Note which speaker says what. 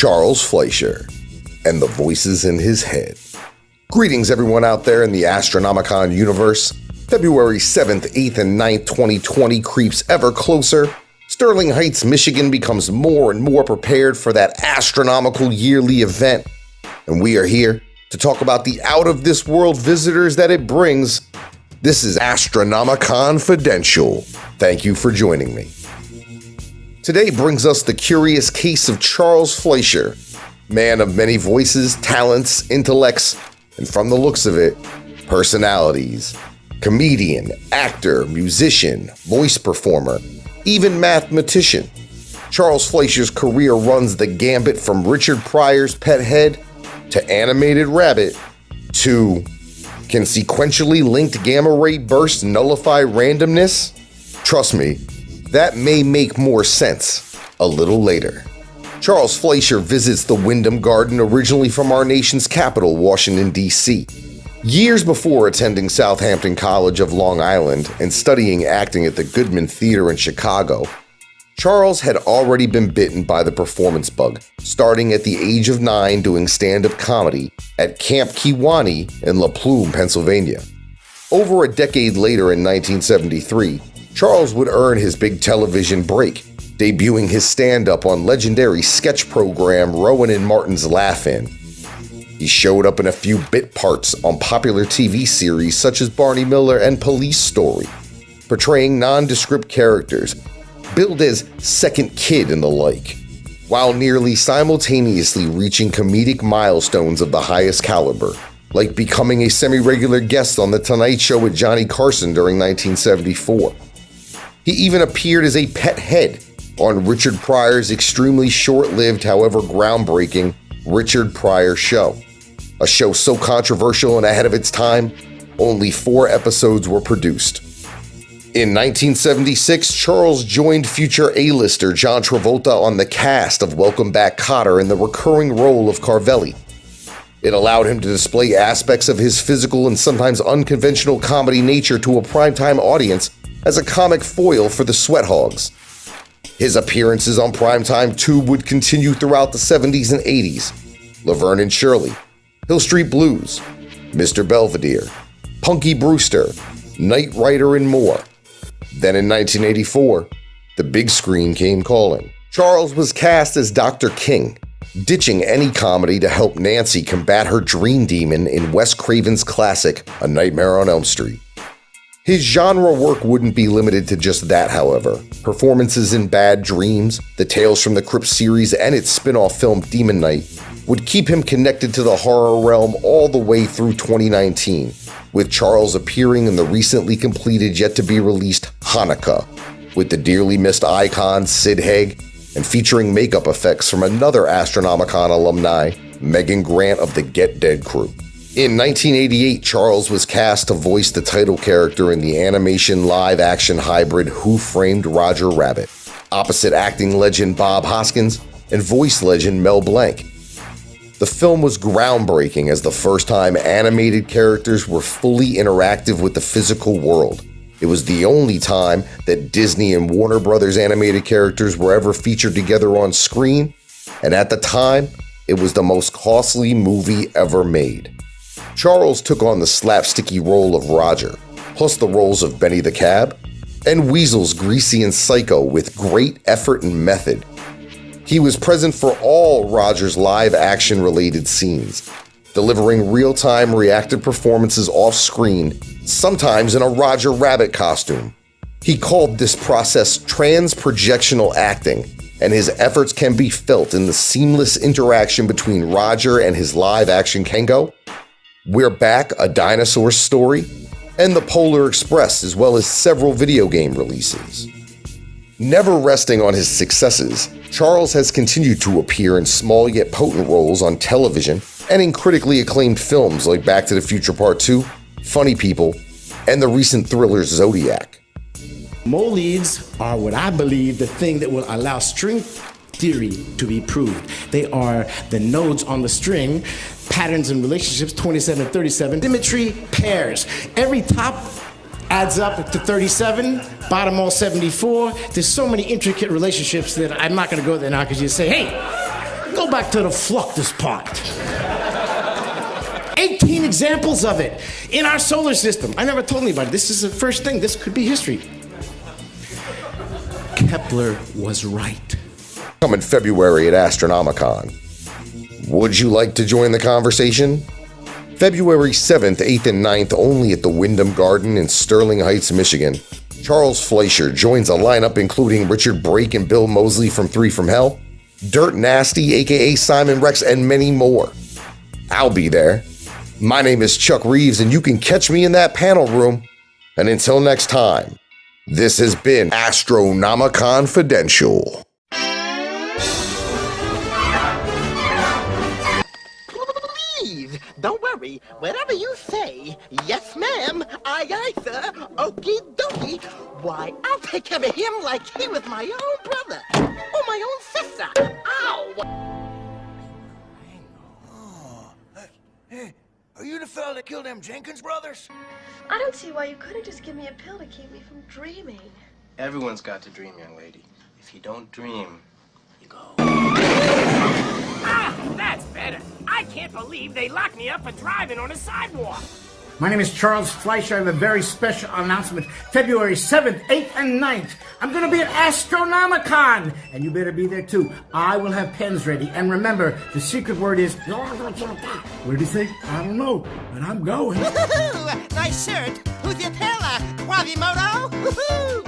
Speaker 1: Charles Fleischer, and the voices in his head. Greetings everyone out there in the Astronomicon universe. February 7th, 8th, and 9th, 2020 creeps ever closer. Sterling Heights, Michigan becomes more and more prepared for that astronomical yearly event. And we are here to talk about the out-of-this-world visitors that it brings. This is Astronomiconfidential. Thank you for joining me. Today brings us the curious case of Charles Fleischer, man of many voices, talents, intellects, and from the looks of it, personalities. Comedian, actor, musician, voice performer, even mathematician. Charles Fleischer's career runs the gambit from Richard Pryor's pet head to animated rabbit to can sequentially linked gamma ray bursts nullify randomness? Trust me, that may make more sense a little later. Charles Fleischer visits the Wyndham Garden originally from our nation's capital, Washington, D.C. Years before attending Southampton College of Long Island and studying acting at the Goodman Theater in Chicago, Charles had already been bitten by the performance bug, starting at the age of 9 doing stand-up comedy at Camp Kewaunee in La Plume, Pennsylvania. Over a decade later in 1973, Charles would earn his big television break, debuting his stand-up on legendary sketch program Rowan and Martin's Laugh-In. He showed up in a few bit parts on popular TV series such as Barney Miller and Police Story, portraying nondescript characters, billed as second kid and the like, while nearly simultaneously reaching comedic milestones of the highest caliber, like becoming a semi-regular guest on The Tonight Show with Johnny Carson during 1974. He even appeared as a pet head on Richard Pryor's extremely short-lived, however groundbreaking, Richard Pryor Show. A show so controversial and ahead of its time, only 4 episodes were produced. In 1976, Charles joined future A-lister John Travolta on the cast of Welcome Back, Kotter in the recurring role of Carvelli. It allowed him to display aspects of his physical and sometimes unconventional comedy nature to a primetime audience as a comic foil for the Sweat Hogs. His appearances on primetime tube would continue throughout the 70s and 80s. Laverne and Shirley, Hill Street Blues, Mr. Belvedere, Punky Brewster, Knight Rider, and more. Then in 1984, the big screen came calling. Charles was cast as Dr. King, ditching any comedy to help Nancy combat her dream demon in Wes Craven's classic, A Nightmare on Elm Street. His genre work wouldn't be limited to just that, however. Performances in Bad Dreams, the Tales from the Crypt series, and its spin-off film Demon Knight would keep him connected to the horror realm all the way through 2019, with Charles appearing in the recently completed yet-to-be-released Hanukkah, with the dearly missed icon Sid Haig, and featuring makeup effects from another Astronomicon alumni, Megan Grant of the Get Dead crew. In 1988, Charles was cast to voice the title character in the animation live-action hybrid Who Framed Roger Rabbit, opposite acting legend Bob Hoskins and voice legend Mel Blanc. The film was groundbreaking as the first time animated characters were fully interactive with the physical world. It was the only time that Disney and Warner Brothers animated characters were ever featured together on screen, and at the time, it was the most costly movie ever made. Charles took on the slapsticky role of Roger, plus the roles of Benny the Cab, and Weasel's Greasy and Psycho with great effort and method. He was present for all Roger's live action-related scenes, delivering real-time reactive performances off-screen, sometimes in a Roger Rabbit costume. He called this process trans-projectional acting, and his efforts can be felt in the seamless interaction between Roger and his live-action Kengo, We're Back, A Dinosaur Story, and The Polar Express, as well as several video game releases. Never resting on his successes, Charles has continued to appear in small yet potent roles on television and in critically acclaimed films like Back to the Future Part 2, Funny People, and the recent thriller Zodiac.
Speaker 2: Moleeds are what I believe the thing that will allow string theory to be proved. They are the nodes on the string, patterns and relationships, 27 and 37, symmetry pairs. Every top adds up to 37, bottom all 74. There's so many intricate relationships that I'm not gonna go there now because you say, hey, go go back to the fluctus part. 18 examples of it in our solar system. I never told anybody. This is the first thing. This could be history. Kepler was right.
Speaker 1: Coming February at Astronomicon. Would you like to join the conversation? February 7th, 8th, and 9th only at the Wyndham Garden in Sterling Heights, Michigan. Charles Fleischer joins a lineup including Richard Brake and Bill Moseley from 3 from Hell, Dirt Nasty aka Simon Rex, and many more. I'll be there. My name is Chuck Reeves and you can catch me in that panel room. And until next time, this has been Astronomiconfidential.
Speaker 3: Please, don't worry. Whatever you say, yes ma'am, aye sir, okie dokie. Why, I'll take care of him like he was my own brother or my own sister. Ow!
Speaker 4: Hey, are you the fella that killed them Jenkins brothers?
Speaker 5: I don't see why you couldn't just give me a pill to keep me from dreaming.
Speaker 6: Everyone's got to dream, young lady. If you don't dream, you go.
Speaker 7: Ah, that's better. I can't believe they locked me up for driving on a sidewalk.
Speaker 8: My name is Charles Fleischer. I have a very special announcement. February 7th, 8th, and 9th. I'm going to be at Astronomicon, and you better be there too. I will have pens ready. And remember, the secret word is... What did you think? I don't know, but I'm going.
Speaker 3: Nice shirt. Who's your tailor? Quasimodo? Woohoo!